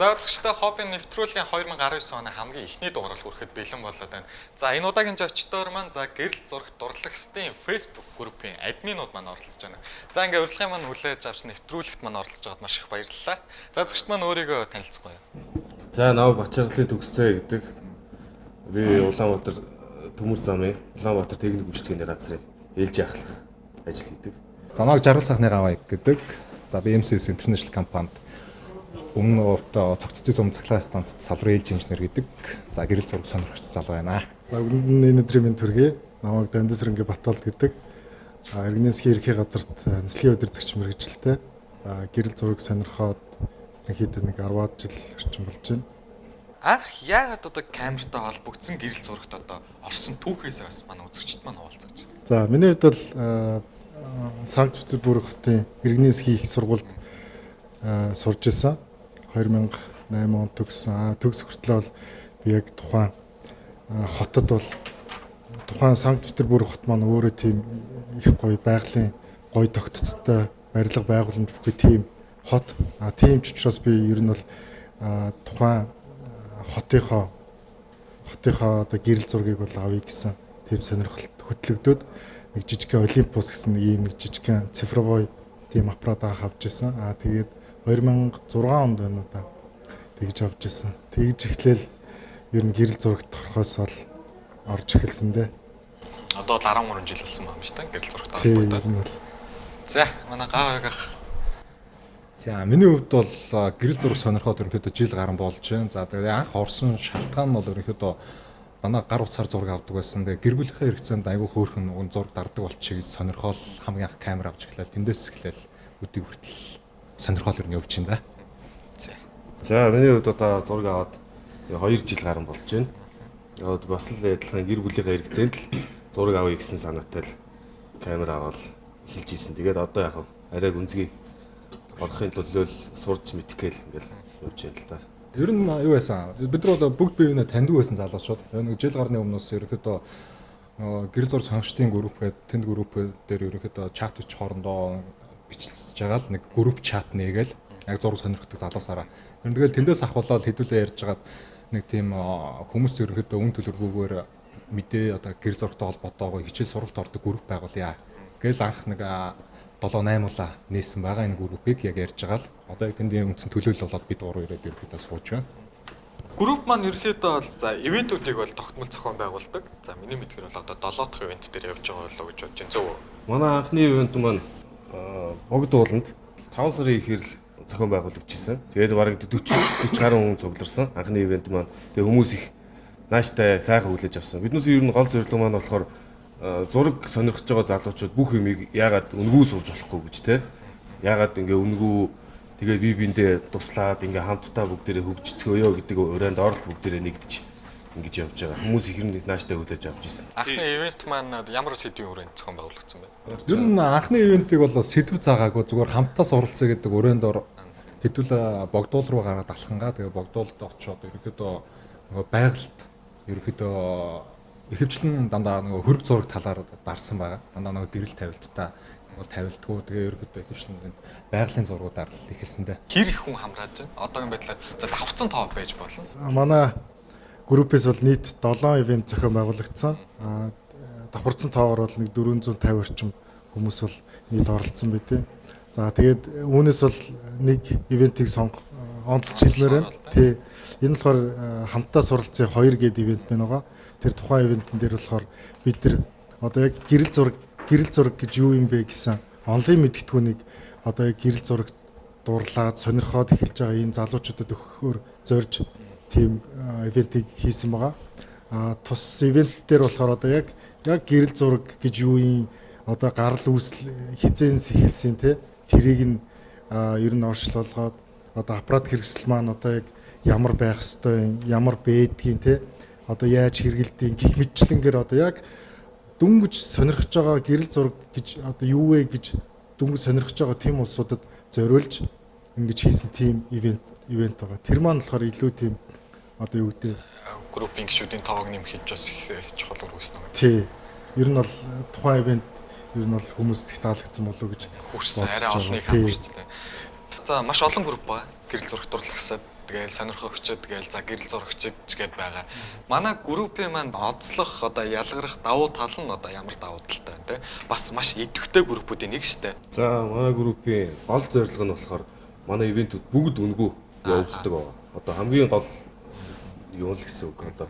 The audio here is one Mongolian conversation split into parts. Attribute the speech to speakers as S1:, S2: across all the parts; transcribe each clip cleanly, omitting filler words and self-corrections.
S1: За үзэгчдээ хобби нэвтрүүлгийн 2019 оны хамгийн ихний дугаараар хүрэхэд бэлэн болоод байна. За энэ удаагийн зочдоор маань гэрэл зураг дурлагчдын Facebook группийн админууд маань оролцож байна. За ингээ урилгын маань хүлээж авч нэвтрүүлэгт маань оролцож байгаад маш их баярлалаа. За үзэгчд маань өөрийгөө танилцгаая.
S2: За намайг Бачаргалын төгсцөө гэдэг. Би Улаанбаатар төмөр замын Улаанбаатар техник үйлчлэгээний газрын ээлжийн ахлах ажил хийдэг.
S3: За намайг Жаргал сайхны гаваа гэдэг. За BMCS International компанид өмнө цогцтой зам цахилгаан станцд салбарын ээлж инженер гэдэг. За гэрэл зураг сонирхогч залуу байна.
S4: Энэ өдрийн мэнд төргий. Намайг Дандисрэнгийн Баталд гэдэг. Иргэнэсгийн ерхий газарт нислэгийн удирдагч мэргэжилтэй. Гэрэл зураг сонирхоод ерөнхийдөө нэг 10-аад жил орчим болж байна.
S1: Анх яагаад одоо камертай холбогдсон гэрэл зурагт одоо орсон түүхээс бас манай үзэгчд маань хуваалцаж байна.
S4: За миний хувьд бол Санкт-Петербург хотын Иргэнэсгийн их сургуульд сурж исэн. 2008 онд төгссөн. Төгс хүртэл бол би яг тухайн хотод бол тухайн Санкт-Петербург хот маань өөрөө тийм их гоё байгалийн гоё тогтцтой барилга байгууламж бүхий тийм хот. Тийм ч учраас би ер нь бол тухайн хотынхоо одоо гэрэл зургийг бол авъя гэсэн тийм сонирхолт хөтлөгдөд нэг жижигхэн Олимпус гэсэн нэг жижигхэн цифровой тийм аппарат авч ирсэн. Тэгээд 2006 онд байна уу да тэгж авч ирсэн. Тэгж эхлээл ер нь гэрэл зурагт орохоос бол орж эхэлсэн дээ.
S1: Одоо л 13 жил болсон байна шүү дээ гэрэл зурагт холбогдоод. За манай гавыг ах.
S3: За миний хувьд бол гэрэл зураг сонирхоод ерөнхийдөө жил гарan болж байна. За тэгээд анх орсон шалтгаан нь бол ерөнхийдөө манай гар утсаар зураг авдаг байсан. Тэгээд гэр бүлийнхээ хэрэгцээнд айгүй хөөрхөн зураг дарддаг болчих гэж сонирхол хамгийн анх камер авч эхлэв. Тэндээс эхлээл өдийг хүртэл сонирхол өрнө явж байна да.
S2: За миний хувьд одоо зураг аваад 2 жил гарan болж байна. Яг бас л адилхан гэр бүлийнхээ хэрэгцээнд л зураг авъя гэсэн санаатай л камер аваад эхэлж ийсэн. Тэгээд одоо яг арай гүнзгий орохын төлөө л сурч мэдгээл ингээл явж байна л да.
S3: Ер нь юу байсан? Бид нар бол бүгд биеийнээ таньдаг байсан залуучууд. Нэг жил гарны өмнөөс ерөнхийдөө гэрэл зураг сонгогчдын групп гэдэг тэнд групп дээр ерөнхийдөө чат бич хоорондоо бичлж байгаа л нэг групп чат нээгээл яг зураг сонирхдаг залуусаараа. Тэгэл тэндээс ахвалаад хэдүүлээ ярьж хагаад нэг тийм хүмүүст ерөнхийдөө үн төлөвлөгөөгөөр мэдээ одоо гэрэл зурагтай холбоотойгоо хичээл сургалт ордог групп байгуулъя. Гэл анх нэг 7-8 улаа нээсэн байгаа энэ группийг яг ярьж байгаа л одоо яг тэндийн үндсэн төлөөлөл болоод бид гурав ирээд ерөнхийдөө сууж байна.
S1: Групп маань ерөнхийдөө бол ивентүүдийг бол тогтмол зохион байгуулдаг. За миний мэдгээр бол одоо 7 дахь ивент дээр явж байгаа болоо гэж бодож байна. Зөв үү?
S2: Манай анхны ивент маань богд ууланд 5 сарын ихэр зохион байгуулагчсан. Тэгээд бараг 40 гаруй хүн цугларсан. Анхны ивент маань тэгээд хүмүүс их нааштай сайхан хүлээж авсан. Биднээс ер нь гол зорилго маань болохоор зураг сонирхож байгаа залуучууд бүх юмыг яагаад үнгүү сурж болохгүй гэж те. Яагаад ингээ үнгүү тэгээд бие биендээ туслаад ингээ хамтдаа бүгдээрээ хөгжицгөөё гэдэг өрөөнд орол бүгдээрээ нэгдэж ингэж явж байгаа. Хүмүүс их юм нааштай хүлээж авч ирсэн.
S1: Анхны ивент маань ямар сэдвийн хүрээнд зохион байгуулагдсан бэ?
S3: Ер нь анхны ивентийг бол сэдв заагаагүй зүгээр хамтдаа суралцъя гэдэг өрөөнд ор хэдүүл богдуул руу гараад алхангаа тэгээд богдуулд очиод ерөнхийдөө байгальд ерөнхийдөө ихэвчлэн дандаа нөгөө хөрг зураг талаар дарсан байгаа. Дандаа нөгөө гэрэл тавилттай бол тавилтгүй тэгээ ерөнхийдөө ихэвчлэн байгалийн зургуудаар л ихэлсэндээ.
S1: Хэр их хүн хамрааж байна? Одоогийн байдлаар за давхцсан тоо байж болно.
S4: Манай группээс бол нийт 7 ивент зохион байгуулагдсан. Давхарцсан тоогоор бол нэг 450 орчим хүмүүс бол нийт оролцсон байдیں۔ За тэгээд үүнээс бол нэг ивентийг онцлж хэлмээр байна. Тий. Энэ болохоор хамтдаа суралцсан 2 гээд ивент байна. Тэр тухайн ивентэн дээр болохоор бид нар одоо яг гэрэл зураг гэж юу юм бэ гэсэн онлайн мэдгэдгүүнийг одоо яг гэрэл зураг дурлаад сонирхоод эхэлж байгаа ийм залуучуудад өгөхөөр зорж тийм ивентийг хийсэн байгаа. Тус ивент дээр болохоор одоо яг гэрэл зураг гэж юу юм одоо гарал үүсэл хизээнс эхэлсэн те тэрийг нь ер нь оршил болгоод одоо аппарат хэрэгсэл маань одоо яг ямар байх ёстой ямар байдгийг те одоо яаж хэрэгэлдэг гих мэтчлэнгээр одоо яг дүнгэж сонирхож байгаа гэрэл зураг гэж одоо юу вэ гэж дүнгэж сонирхож байгаа тийм улсуудад зориулж ингэж хийсэн тийм ивент байгаа. Тэр маань болохоор илүү тийм одоо юу гэдэг
S1: группийн гишүүдийн тоог нэмэхэд бас их чухал үргэлжлэн байна.
S4: Тий. Ер нь бол тухайн ивент ер нь бол хүмүүст их таалагдсан болов уу гэж
S1: хүрсэн арай олныг хамжижтэй. За маш олон групп байгаа. Гэрэл зураг дурлагсаад тэгэл сонирхогчд тэгэл за гэрэл зурагчд гэд байгаа. Манай группийн маань онцлог одоо ялгарх давуу тал нь одоо ямар давуу талтай байна те? Бас маш идэвхтэй группүүдийн нэг штэ.
S2: За манай группийн гол зорилго нь болохоор манай ивентүүд бүгд үнэгүй явагддаг байгаа. Одоо хамгийн гол юу л гэсэн үг одоо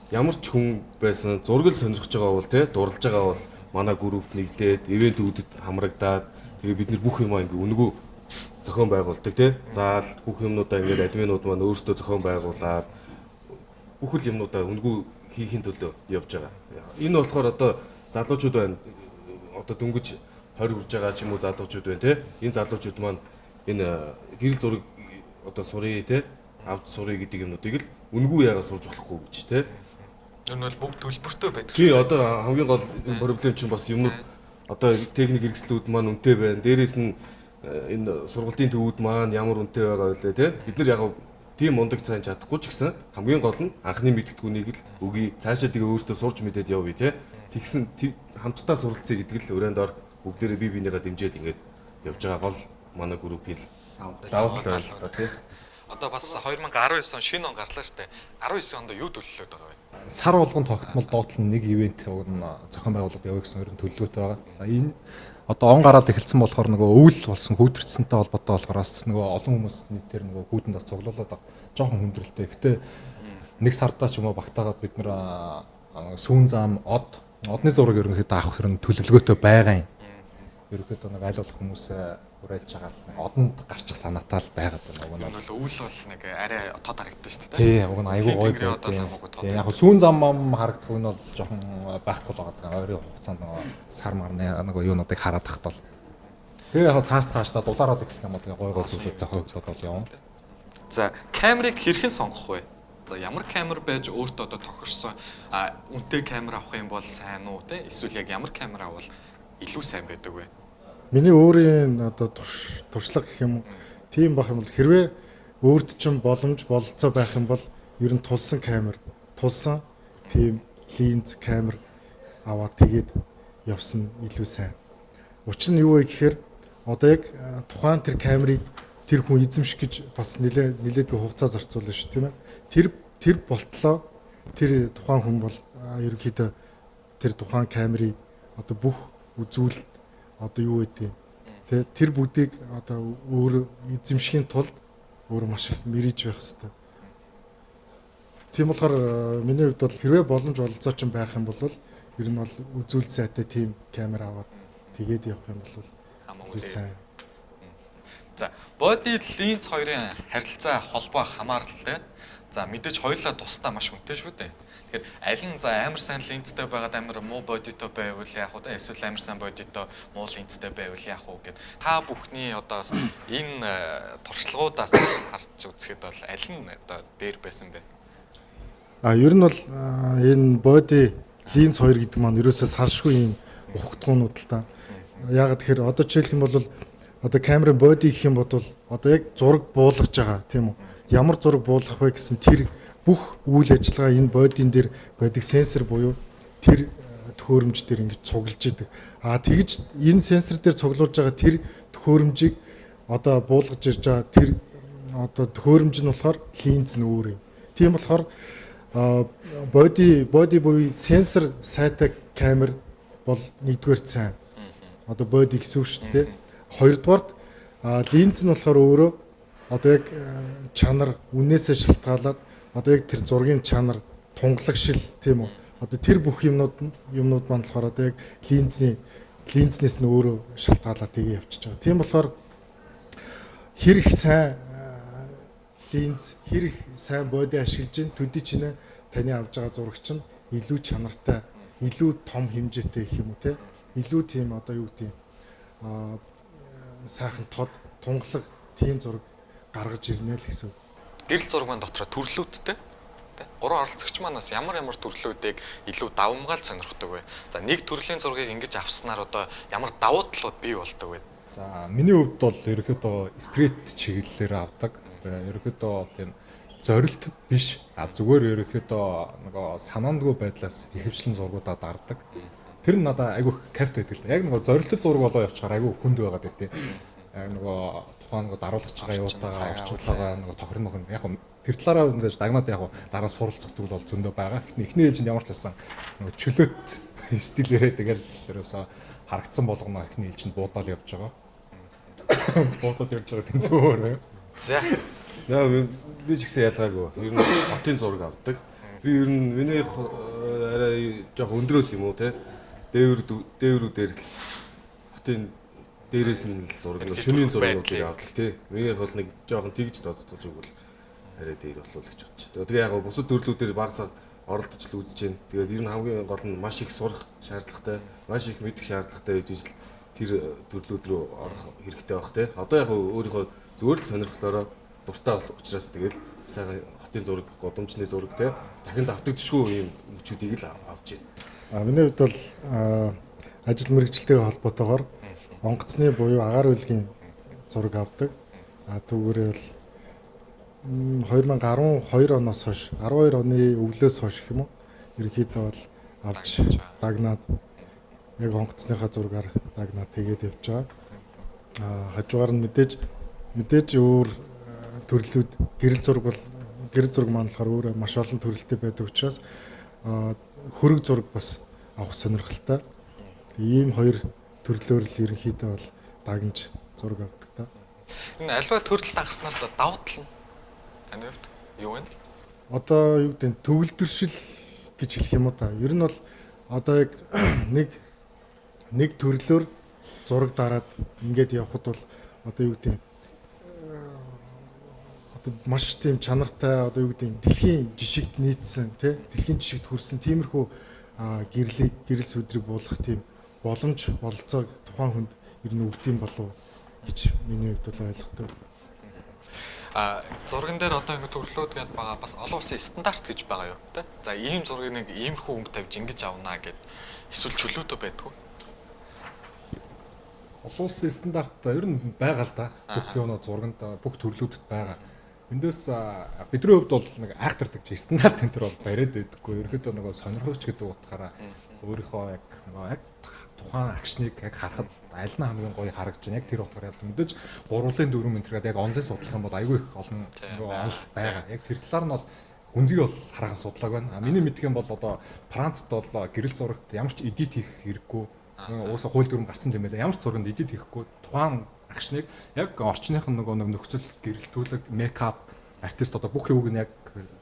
S2: ямар ч хүн байсан зураг сонирхож байгаа бол те дурлаж байгаа бол манай группт нэгдээд ивентүүдэд хамрагдаад тэгээ бид нар бүх юмаа ингээ үнэгүй зохион байгуулдаг те. Заал бүх юмнуудаа ингээд админууд маань өөрсдөө зохион байгуулад бүх л юмнуудаа үнэгүй хийхин төлөө явж байгаа. Энэ болохоор одоо залуучууд байна. Одоо дөнгөж 20 хүрж байгаа ч юм уу залуучууд байна те. Энэ залуучууд маань энэ гэрэл зураг одоо сурыг те авд сурыг гэдэг юмнуудыг л үнэгүй яагаад сурж болохгүй гэж те.
S1: Энэ бол бүгд төлбөртэй байдаг.
S2: Тий одоо хамгийн гол проблем чинь бас юмнууд одоо техник хэрэгслүүд маань үнэтэй байна. Дээрээс нь энэ сургалтын төвүүд маань ямар үнэтэй байгаа вэ те. Бид нар яг тийм мундаг сайн чадахгүй ч гэсэн хамгийн гол нь анхны мэдгэдгүүнийг л өгье. Цаашаа тэгээ өөртөө сурч мэдээд явъя те. Тэгсэн хамтдаа суралцъя гэдэг л өрөөнд ор бүгдээрээ бие биенийгээ дэмжиж ингээд явж байгаа гол манай группийн давуу тал байна тий.
S1: Одоо бас 2019 он шинэ он гарлаа штэ. 19 онд юу төлөвлөд байгаа вэ?
S3: Сар болгон тогтмол доотлон нэг ивент зохион байгуулалт явуулах гэсэн ерөн төлөвлөгөөтэй байгаа. Энэ одоо он гараад эхэлсэн болохоор нөгөө өвөл болсон хүүдэрчсэнтэй холбоотой болохоор бас нөгөө олон хүмүүс нийтээр нөгөө хүүдэнд бас цуглуулад байгаа. Жохон хүндрэлтэй. Гэтэ нэг сардаа ч юм уу багтаагаад бид нэр сүүн зам одны зураг ерөнхийдөө авах хэрэг төлөвлөгөөтэй байгаа юм. Ерөнхийдөө нэг аль болох хүмүүс уриалж байгаа л одонд гарчих санаатай л байгаад байна. Уг нь
S1: бол өвөл бол нэг арай тод харагдсан шүү дээ.
S3: Тий, уг нь айгүй гоё байдаг. Яг сүүн зам харагдах нь бол жоохон байхгүй л байгаа. Ойрын хугацаанд сар марны нэг юунуудыг хараад тахт бол. Тэгээ яг цааш та дулаараад эхлэх юм бол тэгээ гой зүйлүүд зохион өгсөд бол явна.
S1: За, камерыг хэрхэн сонгох вэ? За, ямар камер байж өөртөө одоо тохирсон үнэтэй камер авах юм бол сайн уу те? Эсвэл яг ямар камер авал илүү сайн байдаг вэ?
S4: Миний өөрийн одоо туршлага гэх юм уу тийм байх юм бол хэрвээ өөрт чинь боломж бололцоо байх юм бол ер нь тулсан тийм линз камер аваад тэгээд явсан илүү сайн. Учир нь юу вэ гэхээр одоо яг тухайн тэр камерыг тэр хүн эзэмших гэж бас нэлээдгүй хугацаа зарцуулна шүү тийм ээ. Тэр болтлоо тэр тухайн хүн бол ерөнхийдөө тэр тухайн камерыг одоо бүх үзүүлэлт одоо юу гэдэг те тэр бүгдийг одоо өөр эзэмшихийн тулд өөр маш их мэрэж байх хэрэгтэй. Тийм болохоор миний хувьд бол хэрвээ боломж олцоо ч байх юм бол ер нь бол үзүүлэлт сайтай тийм камер аваад тэгээд явах юм бол хамгийн сайн.
S1: За, body lens хоёрын харилцаа холбоо хамааралтай. За, мэдээж хоёулаа тусдаа маш хүнтэй шүү дээ. Тэгэхээр аль нь за амар сайн линзтэй байгаад амар муу бодитой байвал яах вэ? Эсвэл амар сайн бодитой муу линзтэй байвал яах вэ гэд та бүхний одоо энэ туршлагуудаас харж үзэхэд бол аль нь одоо дээр байсан бэ?
S4: Ер нь бол энэ body lens 2 гэдэг маань ерөөсөө салшгүй юм ухагдгуунууд л та. Яагаад тэгэхээр одоо жишээлх юм бол одоо камерын body гэх юм бол одоо яг зураг буулгаж байгаа тийм үү? Ямар зураг буулгах вэ гэсэн тэр бүх үйл ажиллагаа энэ бодийн дээр байдаг сенсор буюу тэр төхөөрөмж дээр ингэж цуглаж идэг. Тэгж энэ сенсор дээр цуглуулж байгаа тэр төхөөрөмжийг одоо буулгаж ирж байгаа тэр одоо төхөөрөмж нь болохоор линз нь өөр юм. Тийм болохоор боди буюу сенсор сайтай камер бол нэгдүгээр сайн. Одоо боди гэсэн үг шүү дээ. Хоёрдугаарт линз нь болохоор өөрөө одоо яг чанар үнээсээ шалтгаалаад одоо яг тэр зургийн чанар тунгалагшил тийм үү. Одоо тэр бүх юмнууд маань болохоор одоо яг линзнээс нь өөрөө шалтгаалаад тгээ явчихж байгаа. Тийм болохоор хэрэг сайн линз, хэрэг сайн боди ашиглаж ин төдий чинь таны авж байгаа зураг чинь илүү чанартай, илүү том хэмжээтэй гэх юм уу те. Илүү тийм одоо юу гэдэг сайхан тод тунгалаг тийм зураг гаргаж ирнэ л гэсэн.
S1: Гэрэл зураг маань дотроо төрлүүдтэй. Гурван оролцогч манаас ямар төрлүүдийг илүү давмгаал сонирхдаг вэ? За нэг төрлийн зургийг ингэж авснаар одоо ямар давуу талууд бий болдог вэ?
S3: За миний хувьд бол ерөөхдөө стрит чиглэлээр авдаг. Ерөөхдөө тийм зорилт биш. Зүгээр ерөөхдөө нөгөө санаандгүй байдлаас ихэвчлэн зургуудаа дардаг. Тэр нь надад айгүй кайф байдаг л да. Яг нөгөө зорилттой зураг болоо явчихаар айгүй хүнд байгаад байдیں۔ Яг нөгөө тухайн нэг даруулагч байгаа
S1: Орчин
S3: юутагаа
S1: цагаан
S3: орчинтойгоо нэг тохирно яг тэр талаараа ингээд дагнаад яг дараа суралцах зүйл бол зөндөө байгаа. Эхний ээлжинд ямар ч байсан нэг чөлөөт стилээрээ тэгэл ерөөсө харагдсан болгоно эхний ээлжинд буудаал явж байгаа. Буудаад явж байгаа тийм зүгээр.
S1: За.
S2: Яа би ч гэсэн ялгаагүй. Ер нь хотын зураг авдаг. Би ер нь миний арай жоох өндрөөс юм уу те. Дээврүүдээр хотын дээрээс нь л зураг нэг шөнийн зургуудыг авдаг тий. Миний бол нэг жоохон тэгж доддог зүг бол арай дээр болов гэж бодчих. Тэгээ яг бусад төрлүүдээр баг цаг оролдож л үзэж байна. Тэгээд ер нь хамгийн гол нь маш их сурах шаардлагатай, маш их мэдэх шаардлагатай гэж ижил тэр төрлүүд рүү орох хэрэгтэй байх тий. Одоо яг өөрийнхөө зүгээр л сонирхлоороо дуртай болох учраас тэгэл сайхан хотын зураг, годомчны зураг тий. Дахин давтагдчихгүй юм мөчүүдийг л авч байна.
S4: Миний хувьд бол ажил мэргэжилтэйгээ холбоотойгоор онгоцны буюу агаар үлгийн зураг авдаг. Түүгээрээ бол 2012 оноос хойш 12 оны өглөөс хойш гэх юм уу ерөнхийдөө бол авч дагнаад яг онгоцныхаа зургаар дагнаад тэгээд явж байгаа. Хажуугаар нь мэдээж өөр төрлүүд гэрэл зураг маань болохоор өөр маш олон төрөлтэй байдаг учраас хөрөг зураг бас авах сонирхолтой. Ийм хоёр төрлөөр л ерөнхийдөө бол дагнж зураг авдаг та.
S1: Энэ альва төрөл дагснаар давуу тал нь таны хувьд юу вэ?
S4: Одоо юу гэдэг нь төгөлдршил гэж хэлэх юм уу та. Ер нь бол одоо яг нэг төрлөөр зураг дараад ингээд явхад бол одоо юу гэдэг нь одоо маш тийм чанартай одоо юу гэдэг нь дэлхийн жишгт нийцсэн тий дэлхийн жишгт хүрсэн тиймэрхүү гэрэл сүдрийг буулгах тийм боломж бололцоог тухайн хүнд ер нь өгдөм болов гэж миний хувьд бол ойлгохтой.
S1: Зурган дээр одоо ингэ төрлөөд гээд байгаа бас олон улсын стандарт гэж байгаа юу те. За ийм зургийг нэг иймэрхүү өнгө тавьж ингэж авнаа гэд эсвэл чөлөөтэй байдгүй.
S3: Олон улсын стандарт ер нь байгаа л да. Бүх юуноо зурганд бүх төрлүүдэд байгаа. Эндээс бидний хувьд бол нэг айхтардаг чи стандарт энэ төр бол бариад байдаггүй. Ерөнхийдөө нөгөө сонирхогч гэдэг утгаараа өөрийнхөө яг тухайн акшныг яг харахад аль нь хамгийн гоё харагдаж байна. Яг тэр утгаараа мэдээж 3-ын 4 мэтрэгээд яг онлайн судлах юм бол айгүй их олон онл байгаа. Яг тэр талаар нь бол гүнзгий бол хараахан судлааг байна. Миний мэдх юм бол одоо Францд бол гэрэл зурагт ямар ч эдит хийх хэрэггүй. Уусаа хууль дүрм гарсан тийм байлаа. Ямар ч зурганд эдит хийхгүй тухайн акшныг яг орчных нь нөгөө нөхцөл гэрэлтүүлэг, мейкап, артист одоо бүх юуг нь яг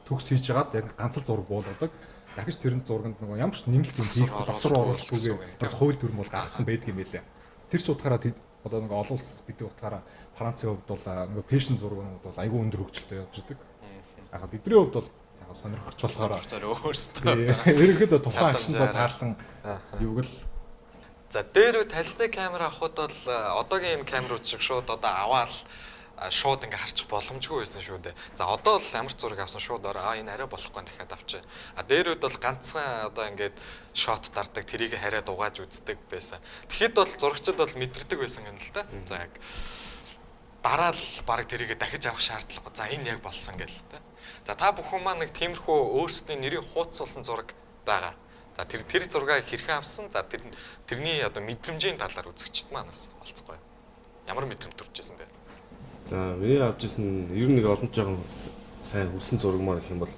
S3: төгс хийж агаад яг ганц л зураг буулгадаг. Дахиж тэрэн зурганд нөгөө ямар ч нэмэлт зүйл хийхгүй засвар оруулахгүйгээр хууль дүрм бол гаргацсан байдаг юм байлаа. Тэр ч утгаараа одоо нэг олон улс гэдэг утгаараа Францын хувьд бол нөгөө фэшн зургууд бол айгүй өндөр хөгжилтэй явж байгаа. Яг бидний хувьд бол яг сонирхогч болохоор
S1: өөрсдөө
S3: ерөнхийдөө тухайн акшнд таарсан юуг л
S1: за дээр талсны камера авахд бол одоогийн энэ камерууд шиг шууд одоо аваад шууд ингээ харчих боломжгүй байсан шүү дээ. За одоо л ямар ч зураг авсан шууд энэ арай болохгүй дахиад авчаа. Дээрүүд бол ганцхан одоо ингээд шот дардаг тэрийг хараад угааж үздэг байсан. Тэгэхэд бол зурагчид бол мэдэрдэг байсан юм л да. За яг дараа л баг тэрийг дахиж авах шаардлагагүй. За энэ яг болсон гэл та. За та бүхэн маань нэг тиймэрхүү өөрсдийн нэрийг хуудасуулсан зураг байгаа. За тэр зургийг хэрхэн авсан? За тэрний одоо мэдрэмжийн талаар үзэгчд маань бас олцгоё. Ямар мэдрэмж төржсэн бэ?
S2: За миний авч ирсэн ер нь нэг олон жоохон сайн хүрсэн зураг маань гэх юм бол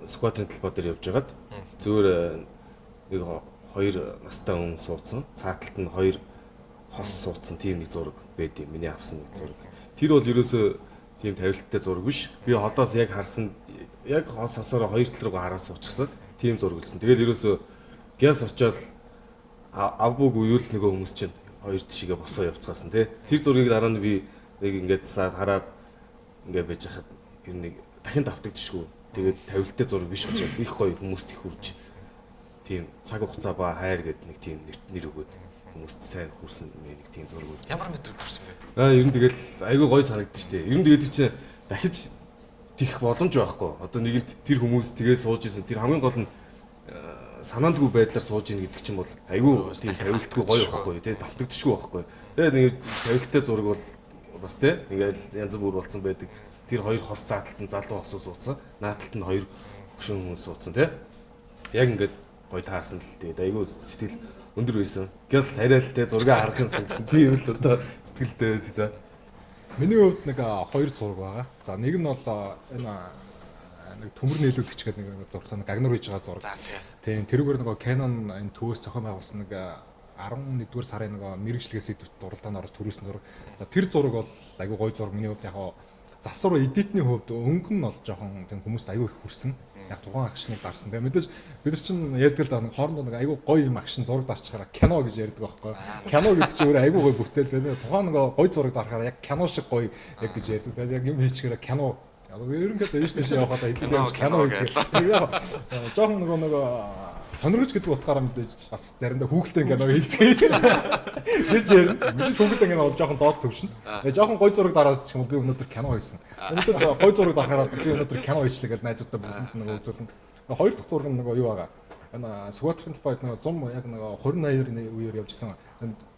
S2: сквадрын талбай дээр явж байгаад зөвөр нэг хоёр настай хүн суудсан. Цааталт нь хоёр хос суудсан тийм нэг зураг байд юм. Миний авсан нэг зураг. Тэр бол ерөөсөө тийм тавилттай зураг биш. Би холоос яг харсан яг хос хосоор хоёр тал руу хараа суучихсан. Тийм зураг үлдсэн. Тэгэл ерөөсөө гяс очоод авбууг уюул нөгөө хүмүүс чинь хоёр тишгээ босоо явцгаасан тий. Тэр зургийг дараа нь би нэг ингээд хараад ингээд байж хахад ер нь дахин давтагдчихгүй. Тэгээд тавилттай зураг биш учраас их гоё хүмүүст их хүрч. Тийм цаг хугацаа ба хайр гэдэг нэг тийм нэр өгөөд хүмүүст сайн хүрсэн нэг тийм зураг үү.
S1: Ямар мэдрэмж төрсөн бэ?
S2: Ер нь тэгэл айгүй гоё санагдчих штэ. Ер нь тэгээд чи дахиж тих боломж байхгүй. Одоо нэгэнд тэр хүмүүс тэгээ сууж исэн. Тэр хамгийн гол нь санаандгүй байдлаар сууж ийн гэдэг чинь бол айгүй тийм тавилтгүй гоё байхгүй тий давтагдчихгүй байхгүй. Тэгээд нэг тавилттай зураг бол бас тий ингээл янз бүр болсон байдаг. Тэр хоёр хос зааталт нь залуу хосоо суудсан. Нааталт нь хоёр хөшин хүмүүс суудсан тий. Яг ингээд гоё таарсан л тэгээд айгүй сэтгэл өндөр байсан. Гэс тариалтай зураг харах юмсан гэсэн. Тийм л одоо сэтгэлдээ байд та.
S3: Миний хувьд нэг хоёр зураг байгаа. За нэг нь бол энэ нэг төмөр нийлүүлэгч гэдэг нэг зургатаа нэг агнур хийж байгаа зураг.
S1: За тийм.
S3: Тийм тэрүүгээр нөгөө Canon энэ төвөөс зохион байгуулсан нэг 11-р сарын нөгөө мэрэгчлэгээс идэвхтэй уралдаанд орж төрүүлсэн зураг. За тэр зураг бол айгүй гоё зураг. Миний хувьд яг засвар эдитний хувьд өнгө нь бол жоохон тийм хүмүүст айгүй их хүрсэн. Яг тухайн акшныг дарсан. Тэгээ мэдээж бид нар чинь ярьдаг л да нэг хоорондоо нэг айгүй гоё юм акшн зураг дарчихараа кино гэж ярьдаг байхгүй. Кино гэдэг чинь өөрөө айгүй гоё бүтээл тэгээ тухайн нэг гоё зураг дарахаараа яг кино шиг гоё яг гэж ярьдаг. Тэгээ яг юм хийчихээрээ кино ерөнхийдөө ийш тийш явахад эдгээр кино гэж. Жоохон нөгөө сонирхож гэдэг утгаараа мэдээж бас заримдаа хүүхэлтэй кино хийцгээе гэж ярина. Мэдээж хүүхэлтэй кино бол жоохон доод төвшин. Жоохон гой зураг дараад ч юм уу би өнөөдөр кино хийсэн. Өнөөдөр гой зураг дарахаараа би өнөөдөр кино хийчлээ гэж найзуудтай бүгд нөгөө үзүүлэн. Хоёр дахь зураг нь нөгөө юу байгаа. Энэ Swatful Point нөгөө 100 яг нөгөө 2080-ны үеэр явжсэн.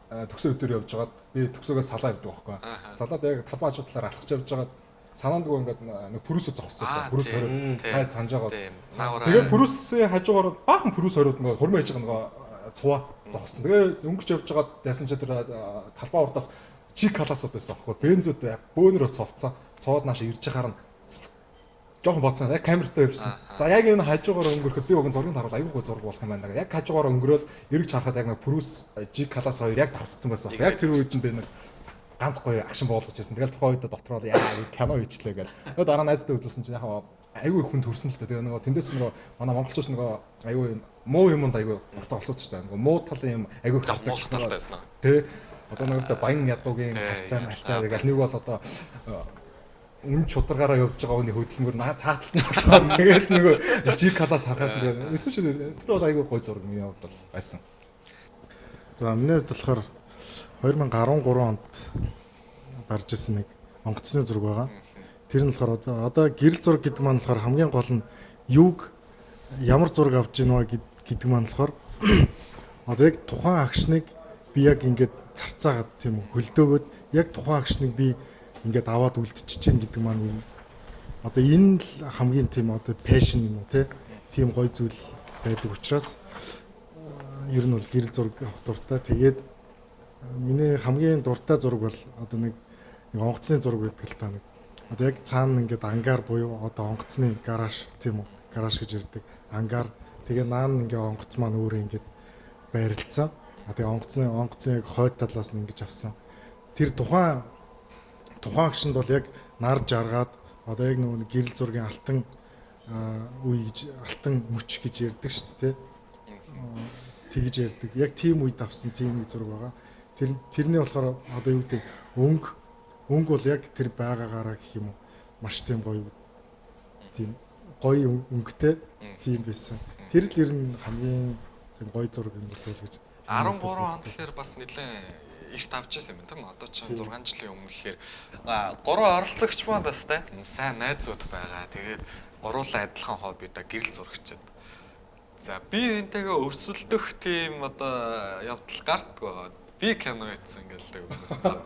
S3: Төгсөө өдөр явж байгаад би төгсөөгөөс салаа явдаг байхгүй. Салаад яг талбай хажуу талаар алхаж явж байгаад санаанд нөгөө ингээд нэг пүрүсө зогсчихсан. Пүрүс хориг хай санаж байгаа. Тэгээд пүрүсээ хажуугаар баахан пүрүс хоригд нөгөө хурмаа хийж байгаа нөгөө цуваа зогссон. Тэгээд өнгөрч явж байгаад яасан ч тэр талбай урдаас чик каласууд байсан аахгүй. Бензүүд бөөнөрөө цовцсон. Цоод нааш ирж яхаар нь жоохон бодсон. Яг камертаа явсан. За яг энэ хажуугаар өнгөрөхөд би уг зургийг харуул аюулгүй зураг болох юм байна. Яг хажуугаар өнгөрөөл эргэж харахад яг нэг пүрүс чик калас хоёр яг давцсан байсан. Яг тэр үед нь би нэг ганц гоё акшн болгож байсан. Тэгэл тухайн үед дотроо яа кино хийчлээ гэл. Тэгээ дараа найзтай үзүүлсэн чинь яг аюу хүн төрсөн л та. Тэгээ нөгөө тэндээс нөгөө манай монголчууд нөгөө аюу муу юмд аюу дуртай олсооч та. Нөгөө муу талын юм аюу их
S1: муу талтай байсан.
S3: Тэ. Одоо нөгөө баян ядуугийн хацаа тэгэл нэг бол одоо үн чударгаараа явж байгаа хүний хөдөлмөр цааталт нь болохоор тэгээд нөгөө жиг калаас харахаас тэгээд өсөж тэр бол аюу гоё зураг миний хувьд бол байсан.
S4: За миний хувьд болохоор 2013 онд гарч ирсэн нэг онгоцны зураг байгаа. Тэр нь болохоор одоо гэрэл зураг гэдэг маань болохоор хамгийн гол нь юуг ямар зураг авч ийнэ гэдэг маань болохоор одоо яг тухайн акшныг би яг ингээд царцаагаад тийм үү хөлдөөгөөд яг тухайн акшныг би ингээд аваад үлдчихэж чинь гэдэг маань юм. Одоо энэ л хамгийн тийм одоо пашн юм уу тийм гоё зүйл байдаг учраас ер нь бол гэрэл зураг авах дуртай. Тэгээд миний хамгийн дуртай зураг бол одоо нэг онгоцны зураг гэдэг л та нэг. Одоо яг цаана ингээд ангар буюу одоо онгоцны гараж тийм үү? Гараж гэж ярьдаг. Ангар. Тэгээ наан ингээд онгоц маань өөрөө ингээд байрлалцсан. Тэгээ онгоцны яг хойд талаас нь ингэж авсан. Тэр тухайн акшнд бол яг нар жаргаад одоо яг нөгөө гэрэл зургийн алтан үе гэж алтан мөч гэж ярьдаг шүү дээ. Тэгж ярьдаг. Яг тийм үед авсан тийм нэг зураг байгаа. Тэрний болохоор одоо юу гэдэг өнгө бол яг тэр байгаагаараа гэх юм уу маш тийм гоё өнгөтэй тийм байсан. Тэр л ер нь хамгийн тийм гоё зураг юм болов уу гэж.
S1: 13 он тэгэхээр бас нэлээд эрт авч ирсэн юм тийм үү? Одоо ч 6 жилийн өмнө гэхээр 3 оролцогч маань бастай сайн найзууд байгаа. Тэгээд гуруулаа адилхан хоббида гэрэл зурагчаад. За би энтэйгээ өрсөлдөх тийм одоо явдал гартгүй. Би кино хийсэн ингээл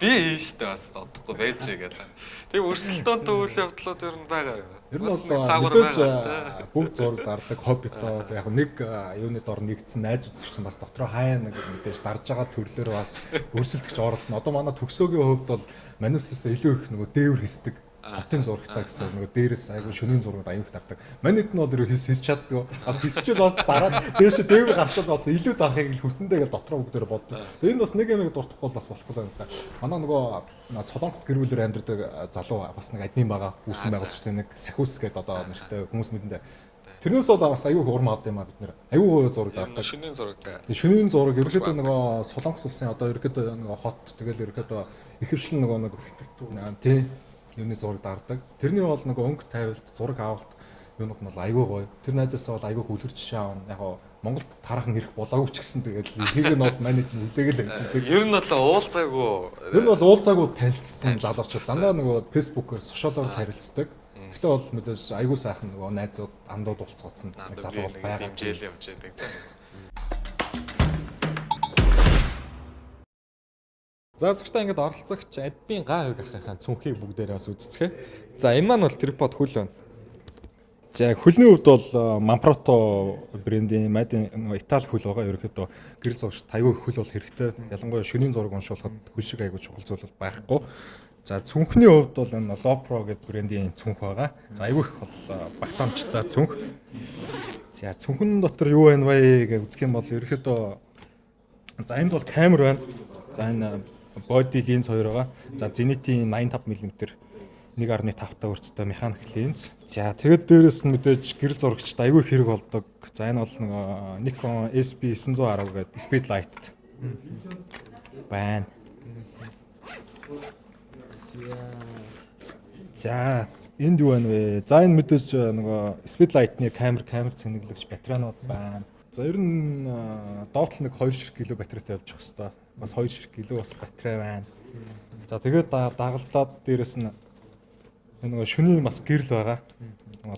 S1: би хийжтэй бас одохгүй байжээ гэлээ. Тийм өрсөлдөөнтэй үйл явдлууд ер нь байгаа.
S3: Ер нь бол мэдээж бүгд зураг дардаг хоббитоо яг нэг юуны дор нэгдсэн найзууд төрсэн бас дотроо хаяа нэг мэдээж дарж байгаа төрлөөр бас өрсөлдөгч оролтно. Одоо манай төгсөөгийн хувьд бол манусаас илүү их нөгөө дээвэр хийсдэг. Хотын зурагтай гэсэн нөгөө дээрээс айгүй шөнийн зургууд аюух дардаг. Манайд нь бол ерөө хийс чаддаг. Бас хийсчил бас дараад дээшээ дээвэр гарчаад бас илүү дарахыг л хүсэндээ гэл дотроо бүгдээр боддог. Тэгээ энэ бас нэг юм дуртахгүй бас болохгүй байна та. Манай нөгөө Солонгос гэр бүлээр амьдардаг залуу бас нэг админ байгаа. Үүсгэн байгуулагчтай нэг Сахиус гэдэг одоо нэртэй хүмүүс мэдэндээ. Тэрнээс бол бас аюух урам авд юм а бид нэр. Аюух зураг дардаг.
S1: Шөнийн зураг.
S3: Шөнийн зураг ерөөхдөө нөгөө Солонгос улсын одоо ерөөхдөө нөгөө хот тэгэл ерөөхдөө ихэвчлэн нөгөө нэг тий юуны зураг дардаг. Тэрний бол нэг өнгө тавилт, зураг авалт юунууд нь бол айгүй гоё. Тэр найзаас бол айгүй хүлэрч шаав. Яг Монголд тараахан ирэх болоогүй ч гэсэн тэгэл ихийг нь бол манайд нь үлээгэл авчдаг.
S1: Ер нь бол уулзаагүй.
S3: Ер нь бол уулзаагүй танилцсан залуучууд дандаа нөгөө фэйсбүүкээр сошиалоор харилцдаг. Гэтэ бол мэдээж айгүй сайхан нөгөө найзууд андууд уулзгаацсан нэг залуу бол байгаа.
S1: Хэмжээл явж байдаг.
S5: За зөвхөн ингээд оролцогч админ гай хэг ахынхаа цүнхийг бүгдээрээ бас үзцгээе. За энэ маань бол трипод хөл байна.
S3: За хөлний хувьд бол Manfrotto брендийн Made in Italy хөл байгаа. Ерөнхийдөө гэрэл зурагч аягүй хөл бол хэрэгтэй. Ялангуяа шөнийн зураг уншуулахад хөл шиг аягүй чухал зүйл бол байхгүй. За цүнхний хувьд бол энэ Lopro гэдэг брендийн цүнх байгаа. За аягүй их бол багтаамжтай цүнх. За цүнхэн дотор юу байна вэ гэж үзэх юм бол ерөнхийдөө за энд бол камер байна. За энэ body lens 2 байгаа. За Zenith-ийн 85 мм 1.5 та өрцтэй механик линз. За тэгээд дээрэс нь мэдээж гэрэл зурагчд аягүй хэрэг болдог. За энэ бол Nikon SP910 гэдэг speed light байна. За энд юу байна вэ? За энэ мэдээж нөгөө speed light-ны камер цэнэглэгч батарейнууд байна. За ер нь доотлол нэг 2 ширхэг кило батарейтай явж явах хэвээр. Бас 2 ширхэг кило бас батарей байна. За тэгээд дагалдаад дээрэс нь нөгөө шөнийн бас гэрэл байгаа.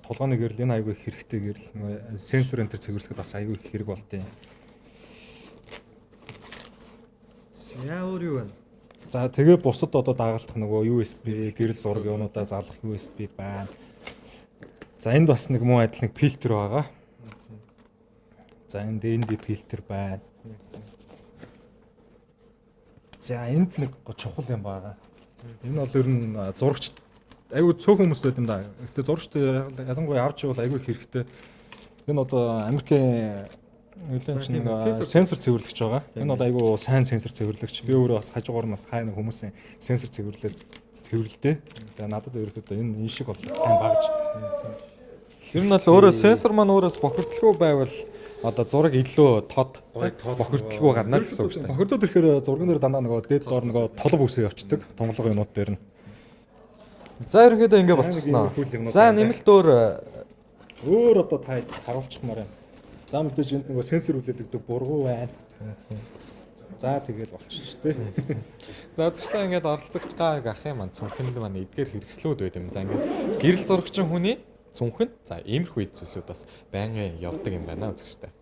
S3: Тулгааны гэрэл энэ аягүй хэрэгтэй гэрэл. Нөгөө сенсор энэ төр цэвэрлэхэд бас аягүй их хэрэг болдیں۔
S5: Яавар юу вэ?
S3: За тэгээ бусад одоо дагалдах нөгөө USB гэрэл зураг юунуудаа залгах USB байна. За энд бас нэг муу адил нэг фильтр байгаа. За энд ND фильтр байна. За энд нэг чухал юм байгаа. Энэ бол ер нь зурагч айгүй цөөхөн хүмүүс байт юм да. Гэхдээ зурагчд ялангуяа авч явал айгүй хэрэгтэй. Энэ одоо Америкийн сенсор цэвэрлэгч байгаа. Энэ бол айгүй сайн сенсор цэвэрлэгч. Би өөрөө бас хажуугаар нь бас хай нэг хүмүүсийн сенсор цэвэрлэдэй. Тэгээ надад ерөөхдөө энэ шиг бол сайн багж.
S5: Ер нь бол өөрөө сенсор маань өөрөөс бохирдолгүй байвал одоо зураг илүү тод бохирдолгүй гарна л гэсэн үг шүү дээ.
S3: Бохирдод ирэхээр зурган дээр дандаа нөгөө дээд доор нөгөө толгой үсээ явцдаг. Тонголго юмуд дээр нь.
S5: За ерөнхийдөө ингэ болчихсноо. За нэмэлт
S3: өөр одоо та харуулчихмаар байна. За мэдээж энд нөгөө сенсор үлээдэг бургуу байна. За тэгээд болчих шүү дээ.
S5: за зөвхөн ингээд оролцогч гааг ах юм маань цүнхэнд маань эдгээр хэрэгслүүд байд юм. За ингээд гэрэл зурагчин хүний цүнхэн за иймэрхүү зүйлсүүд бас байнгын явдаг юм байна үзэгчтэй.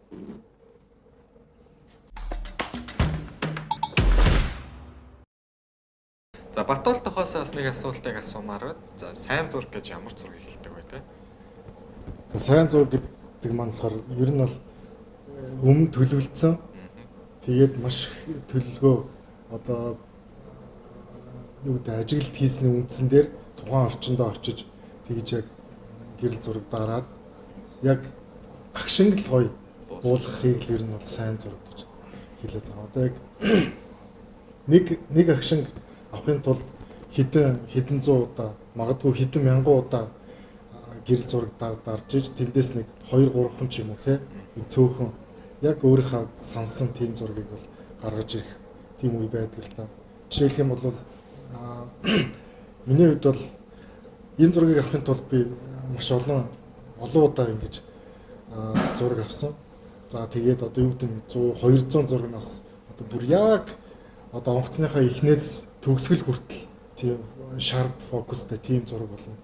S5: За Батол тохоос бас нэг асуултыг асуумаар байна. За сайн зураг гэж ямар зургийг хэлдэг вэ те?
S4: За сайн зураг гэдэг маань болохоор ер нь бол өмнө төлөвлөсөн. Тэгээд маш их төлөвлөгөө одоо юу гэдэг ажиглалт хийсний үндсэн дээр тухайн орчиндөө очиж тэгж яг гэрэл зураг дараад яг агшинг л гоё буулгахыг л ер нь бол сайн зураг гэж хэлээд байгаа. Одоо яг нэг агшинг авахын тулд хэдэн зуун удаа магадгүй хэдэн мянган удаа гэрэл зураг дарж иж тэндээс нэг 2 3 ч юм уу те цөөхөн яг өөрийнхөө сансан тийм зургийг бол гаргаж ирэх тийм үе байдаг л та. Жишээлх юм бол миний хувьд бол энэ зургийг авахын тулд би маш олон удаа ингэж зураг авсан. За тэгээд одоо юу гэдэг нь 100 200 зурагнаас одоо бүр яг одоо онгоцныхаа эхнээс төгсгөл хүртэл тийм sharp focusтай тийм зураг болно.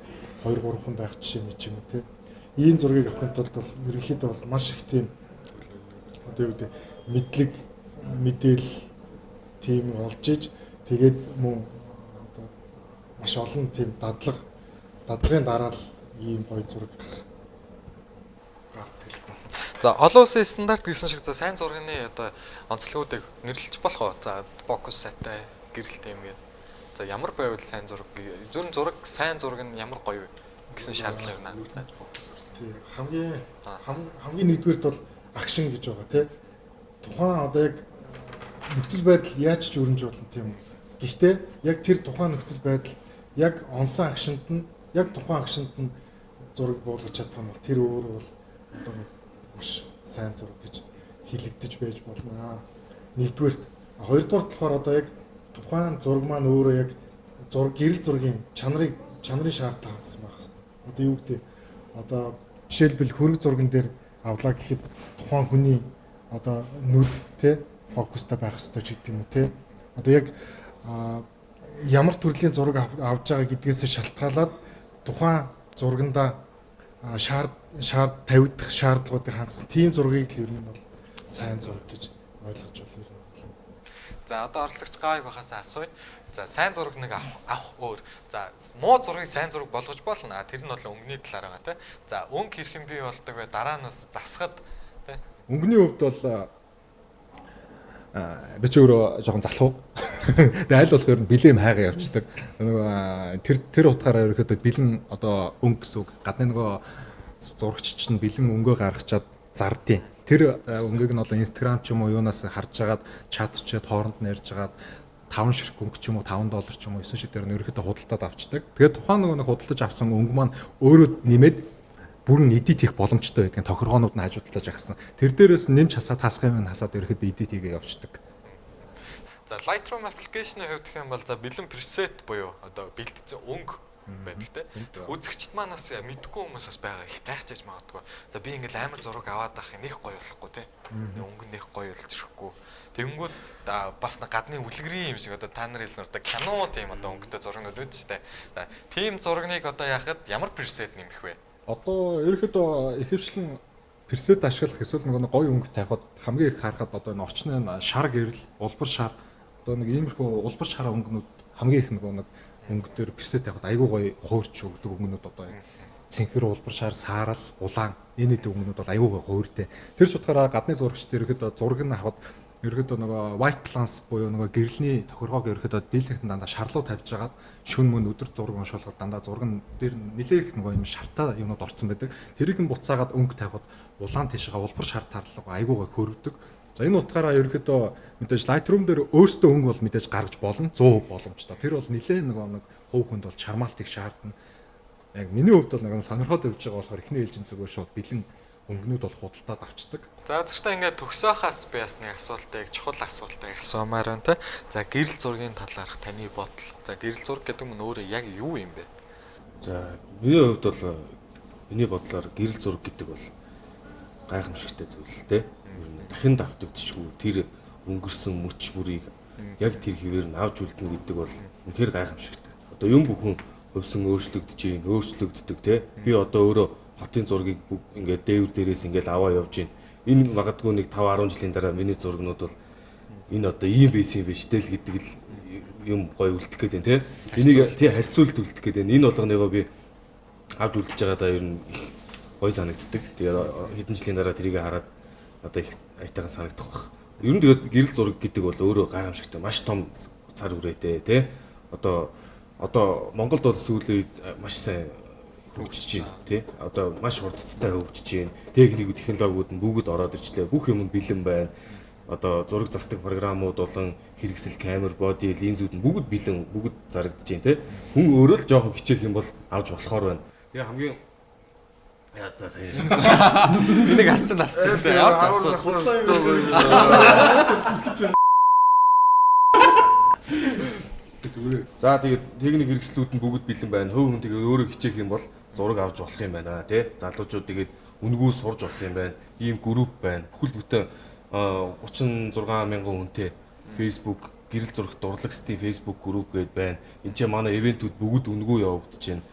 S4: 2 3хан байх жишээ нэг юм те. Ийм зургийг авахын тулд бол ерөнхийдөө бол маш их тийм одоо юу гэдэг мэдлэг мэдээлэл тийм олж иж тэгээд мөн одоо маш олон тийм дадлагын дараа л ийм гоё зураг гардаг л та.
S5: За олон улсын стандарт гэсэн шиг за сайн зургийн одоо онцлогуудыг нэрлэж болох уу? За фокус сайтай гэрэлтэй юм гээд. За ямар байвал сайн зураг зөвхөн зураг сайн зураг нь ямар гоё вэ гэсэн шаардлага байна.
S4: Тийм хамгийн нэгдүгээрт бол акшн гэж байгаа тий. Тухайн одоо яг нөхцөл байдал яаж ч өрнөж болно тийм үү. Гэхдээ яг тэр тухайн нөхцөл байдал яг онсон акшнт нь яг тухайн акшнт нь зураг буулгаж чадах юм бол тэр өөрөө бол одоо маш сайн зураг гэж хэлэгдэж байж болно. Нэгдүгээрт хоёрдугаарт болохоор одоо яг тухайн зураг маань өөрөө яг гэрэл зургийн чанарын шаардлага гэсэн байх хэвээр. Одоо юу гэдэг одоо жишээлбэл хөрөг зурган дээр авлаа гэхэд тухайн хүний одоо нүд те фокустай байх хэрэгтэй ч гэдэг юм уу те. Одоо яг ямар төрлийн зураг авж байгаа гэдгээс шалтгаалаад тухайн зурганда тавигдах шаардлагуудыг хангасан тийм зургийг л ер нь бол сайн зураг гэж ойлгож байна.
S1: За одоо оролцогч Гавиг бахаас асууя. За сайн зураг нэг авах өөр. За муу зургийг сайн зураг болгож болно. Тэр нь бол өнгөний талаар байгаа тий. За өнгө хэрхэн бий болдог вэ? Дараа нь бас засахад тий.
S3: Өнгөний хувьд бол би ч өөрөө жоохон залхуу. Тэгээ аль болох ер нь бэлэм хайгаа явцдаг. Нөгөө тэр утгаараа ерөөхдөө бэлэн одоо өнгө гэсэн үг. Гадны нөгөө зурагч чинь бэлэн өнгөө гаргачаад зардیں۔ Тэр өнгөийг нь одоо Instagram ч юм уу юунаас харж агаад чатчаад хооронд нь ярьж агаад 5 ширхэг өнгө ч юм уу $5 ч юм уу 9 ширхэг дээр нь ерөөхдөө худалдаад авчдаг. Тэгээд тухайн нөгөө худалдаж авсан өнгө маань өөрөө нэмээд бүрэн эдит хийх боломжтой байдгийн тохиргоонууд нь хажуудлаж агсан. Тэр дээрээс нэмж хасаад хасгын минь хасаад ерөөхдөө эдит хийгээ явцдаг.
S1: За Lightroom application-ийн хувьд гэх юм бол за бэлэн preset буюу одоо бэлтгэсэн өнгө байдаг те. Үзэгчд манаас мэдгүй хүмүүс бас байгаа их гайхаж магадгүй. За би ингээл амар зураг аваад авах нэх гоё болохгүй те. Өнгө нэх гоё болж ирэхгүй. Тэнгүүд бас гадны үлгэрийн юм шиг одоо та нар хэлснээр одоо кино тийм одоо өнгөтэй зурагнууд үүд штэ. За тийм зурагныг одоо яхад ямар preset нэмэх вэ?
S3: Одоо ерөөхдөө ихэвчлэн preset ашиглах эсвэл нэг гоё өнгө тавихад хамгийн их харахад одоо энэ орчны шар гэрэл, улбар шар одоо нэг иймэрхүү улбар шараа өнгөнүүд хамгийн их нэг өнгө дээр preset тавихад айгүй гоё хуурч өгдөг өнгөнүүд одоо цэнхэр, улбар шар, саарал, улаан энэ дэд өнгөнүүд бол айгүй гоё хууртэй. Тэр ч утгаараа гадны зурагч дээр ерөөхдөө зураг нь авахад ерөөхдөө нөгөө white balance буюу нөгөө гэрэлний тохиргоог ерөөхдөө дийлэхтэн дандаа шарлуу тавьж агаад шүн мөн өдөр зураг уншуулахад дандаа зураг дээр нэлээх нөгөө юм шартай юмнууд орцсон байдаг. Тэрийг нь буцаагаад өнгө тавихад улаан тишгаа улбар шар тарлага айгуугаа хөрвдөг. За энэ утгаараа ерөөхдөө мэдээж Lightroom дээр өөртөө өнгө бол мэдээж гаргаж болно 100% боломжтой. Тэр бол нэлээ нэг хувь хүнд бол чармаалтыг шаардна. Яг миний хувьд бол нэг сонирхоод явж байгаа болохоор эхний ээлжин зүгөө шууд бэлэн өнгөнүүд бол худалдаад авчдаг.
S1: За зөвхөн ингээд төгсөөхөөс би бас нэг асуултыг чухал асуултыг асуумаар байна те. За гэрэл зургийн талаарх таны бодол. За гэрэл зураг гэдэг нь өөрөө яг юу юм бэ?
S2: За миний хувьд бол миний бодлоор гэрэл зураг гэдэг бол гайхамшигтай зүйл те. Дахин давтагдчихгүй тэр өнгөрсөн мөч бүрийг яг тэр хэвээр нь авч үлдэнэ гэдэг бол үнэхээр гайхамшигтай. Одоо юм бүхэн өвсөн өөрчлөгддөг те. Би одоо өөрөө хотын зургийг ингээд дээвэр дээрээс ингээд аваа явж гин. Энэ магадгүй нэг 5-10 жилийн дараа миний зургнууд бол энэ одоо ийм байсан юм биш тэл гэдэг л юм гоё үлдэх гээд байна те. Энийг тий харьцуулт үлдэх гээд байна. Энэ болгоныгоо би авч үлдэж байгаадаа ер нь их гоё санагддаг. Тэгээд хэдэн жилийн дараа тэрийг хараад одоо их аятайхан санагдах байх. Ер нь тэгээд гэрэл зураг гэдэг бол өөрөө гайхамшигтай маш том цар хүрээтэй те. Одоо Монголд бол сүүлийн үед маш сайн хөгжиж байна тий. Одоо маш хурдцтай хөгжиж байна. Техникүүд, технологиуд нь бүгд ороод ирчлээ. Бүх юм бэлэн байна. Одоо зураг застдаг програмууд болон хэрэгсэл камер, боди, линзүүд нь бүгд бэлэн, бүгд зарагдж байна тий. Хүн өөрөө л жоохон хичээх юм бол авч болохоор байна. Тэгээ хамгийн за сайн.
S1: Энийг асч дээ. Явж авсан.
S2: За тэгээд техник хэрэгслүүд нь бүгд бэлэн байна. Хувь хүн тэгээд өөрөө хичээх юм бол зураг авч болох юм байна тий. Залуучууд тэгээд үнгүү сурж болох юм байна. Ийм групп байна. Бүхэл бүтэн 36,000 хүнтэй Facebook гэрэл зурагт дурлагчдын Facebook групп гээд байна. Энд чинь манай ивентүүд бүгд үнгүү явагдаж байна.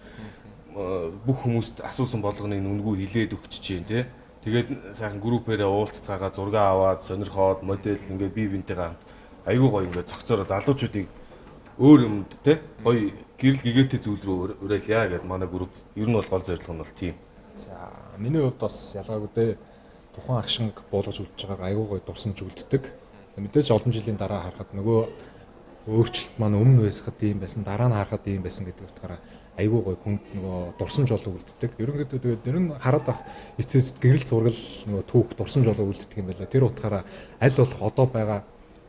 S2: Бүх хүмүүст асуусан болгоны үнгүү хилээд өгч чинь тий. Тэгээд сайхан группээрээ уулзцаагаа зураг аваад сонирхоод модель ингээд бие бинтэйгээ айгүй гоё ингээд цогцороо залуучуудыг өөр юмд те гоё гэрэл гэгээтэй зүйл рүү уриалъя гэдэг манай групп ер нь бол гол зорилго нь бол тийм.
S3: За миний хувьд бас ялгаагүй дээ. Тухайн агшинг буулгаж үлдэж байгаагаа айгүй гоё дурсамж үлддэг. Мэдээж олон жилийн дараа харахад нөгөө өөрчлөлт маань өмнө байсахад ийм байсан, дараа нь харахад ийм байсан гэдэг утгаараа айгүй гоё хүнд нөгөө дурсамж болоо үлддэг. Ерөнхийдөө тэгээд ер нь хараад авах эцэст гэрэл зургал нөгөө түүх дурсамж болоо үлддэг юм байна. Тэр утгаараа аль болох одоо байгаа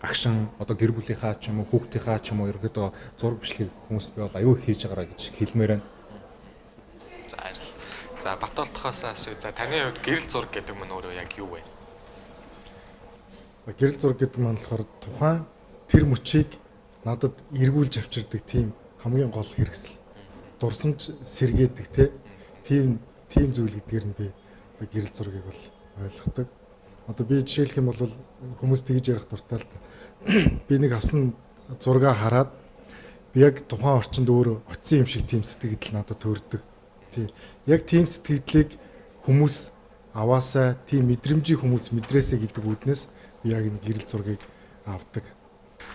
S3: агшин одоо гэр бүлийнхаа ч юм уу хүүхдийнхаа ч юм уу ерөөдөө зураг бичлэг хүмүүст би бол аюу их хийж байгаараа гэж хэлмээр байна.
S1: За баярлалаа. За Батолтохоос асуу. За таны хувьд гэрэл зураг гэдэг нь өөрөө яг юу вэ?
S4: Гэрэл зураг гэдэг нь болохоор тухайн тэр мөчийг надад эргүүлж авчирдаг тийм хамгийн гол хэрэгсэл. Дурсамж сэргээдэг тийм зүйл гэдгээр нь би одоо гэрэл зургийг бол ойлгодог. Одоо би жишээлх юм бол хүмүүс тэгж ярих дуртай л да. Би нэг авсан зургаа хараад би яг тухайн орчинд өөрөө очисон юм шиг тийм сэтгэл надад төрдөг. Тийм. Яг тийм сэтгэлийг хүмүүс аваасаа тийм мэдрэмжийг хүмүүс мэдрээсэ гэдэг үүднээс би яг энэ гэрэл зургийг авдаг.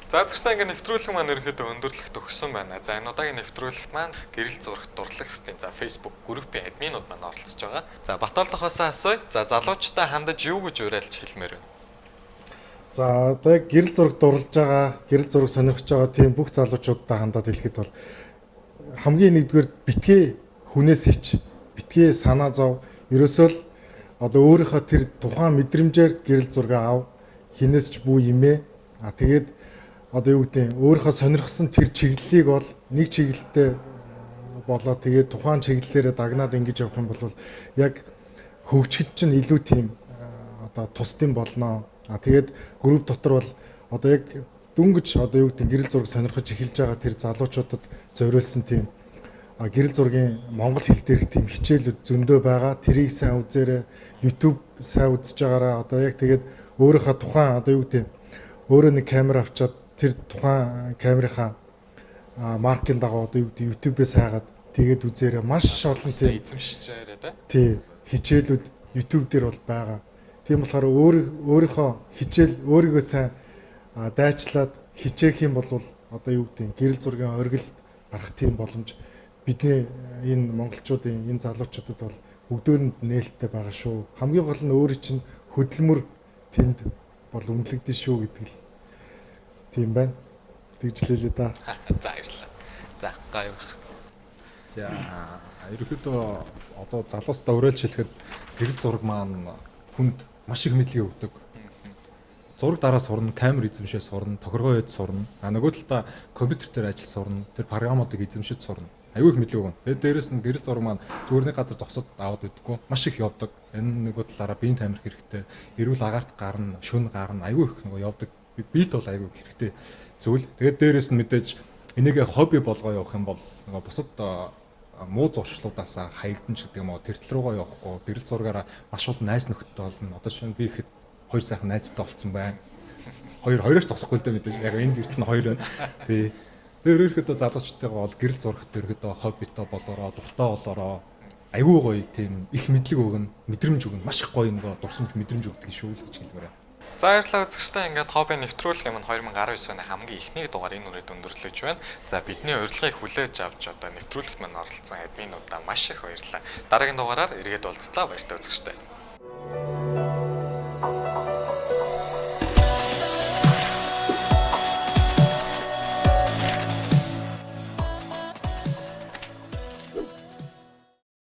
S1: За зөвхөн ингээ нэвтрүүлэг маань ерөөхдөө өндөрлөгт өгсөн байна. За энэ удаагийн нэвтрүүлэгт маань гэрэл зурагт дурлагчдын за Facebook группийн админууд маань оролцож байгаа. За Баталдахаасаа асууя. За залуучтай хандаж юу гэж уриалж хэлмээр байна?
S4: За одоо яг гэрэл зураг дурлаж байгаа, гэрэл зураг сонирхож байгаа тийм бүх залуучуудтай хандаад хэлэхэд бол хамгийн нэгдүгээр битгий хүнээс ич, битгий санаа зов. Ерөөсөө л одоо өөрийнхөө тэр тухайн мэдрэмжээр гэрэл зураг ав, хинээс ч бүү имээ. Тэгээд одоо юу гэдэг нь өөрийнхөө сонирхсан тэр чиглэлийг бол нэг чиглэлтэй болоо тэгээд тухайн чиглэлээрээ дагнаад ингэж явах юм бол яг хөгжихөд чинь илүү тийм одоо тусдын болно. Тэгээд групп дотор бол одоо яг дүнгэж одоо юу гэдэг нь гэрэл зураг сонирхож эхэлж байгаа тэр залуучуудад зориулсан тийм гэрэл зургийн монгол хэл дээрх тийм хичээлүүд зөндөө байгаа. Тэрийг сайн үзээрэй. YouTube сайн үзэж байгаараа одоо яг тэгээд өөрийнхөө тухайн одоо юу гэдэг нь өөрөө нэг камер авчаад тэр тухайн камерынхаа маркийн дагуу одоо юу гэдэг YouTube-ээс хайгаад тэгээд үзээрэй. Маш олон тийм
S1: Эзэмшиж яриа
S4: тий хичээлүүд YouTube дээр бол байгаа. Тийм болохоор өөрийнхөө хичээл өөрийгөө сайн дайчлаад хичээх юм бол одоо юу гэдэг нь гэрэл зургийн оргилд гарах тийм боломж бидний энэ монголчуудын энэ залуучуудад бол бүгдөөнд нээлттэй байгаа шүү. Хамгийн гол нь өөрийн чинь хөдөлмөр тэнд бол үнэлэгдэн шүү гэдэг л тийм байна. Тэгжлээ л да.
S1: За баярлалаа. За гоё байх.
S3: За ерөнхийдөө одоо залуустаа уриалж хэлэхэд гэрэл зураг маань хүнд маш их мэдлэг өгдөг. Зураг дараа сурна, камер эзэмшээ сурна, тохиргоо ээж сурна. Нөгөө талдаа компьютер дээр ажил сурна, тэр програмуудыг эзэмшиж сурна. Аюу их мэдлэг өгнө. Тэгээд дээрэс нь гэрэл зураг маань зүгээр нэг газар зогсоод аваад идэггүй. Маш их явдаг. Энэ нөгөө талаараа биеийн тамирх хэрэгтэй. Эрүүл агаарт гарна, шөнө гарна. Аюу их нөгөө явдаг. Биед бол аюу их хэрэгтэй зүйл. Тэгээд дээрэс нь мэдээж энийг хобби болгоо явах юм бол нөгөө бусад муу зуршлуудаас хаягдан ч гэдэг юм уу тэр тал руугаа явахгүй гэрэл зургаараа маш олон найз нөхдөд болно. Одоо шинэ би ихэд хоёр сайхан найзтай болцсон байна. Хоёроор зогсохгүй л дээ мэдээж. Яг энд ирсэн хоёр байна. Тий. Тэр ерөөхдөө залуучтайгаа бол гэрэл зурагт ерөөхдөө хоббитой болоороо, дуртай болоороо аюу гоё тийм их мэдлэг өгнө, мэдрэмж өгнө. Маш их гоё нөгөө дурсамж мэдрэмж өгдөг шүү л гэж хэлмээр байна.
S1: За баярлалаа үзэгчтэй ингээд хобби нэвтрүүлэг юм 2019 оны хамгийн ихний дугаар энэ үрээд өндөрлөж байна. За бидний урилгыг хүлээж авч одоо нэвтрүүлэгт мань оролцсон админуудаа маш их баярлалаа. Дараагийн дугаараар эргээд уулзлаа баяртай үзэгчтэй.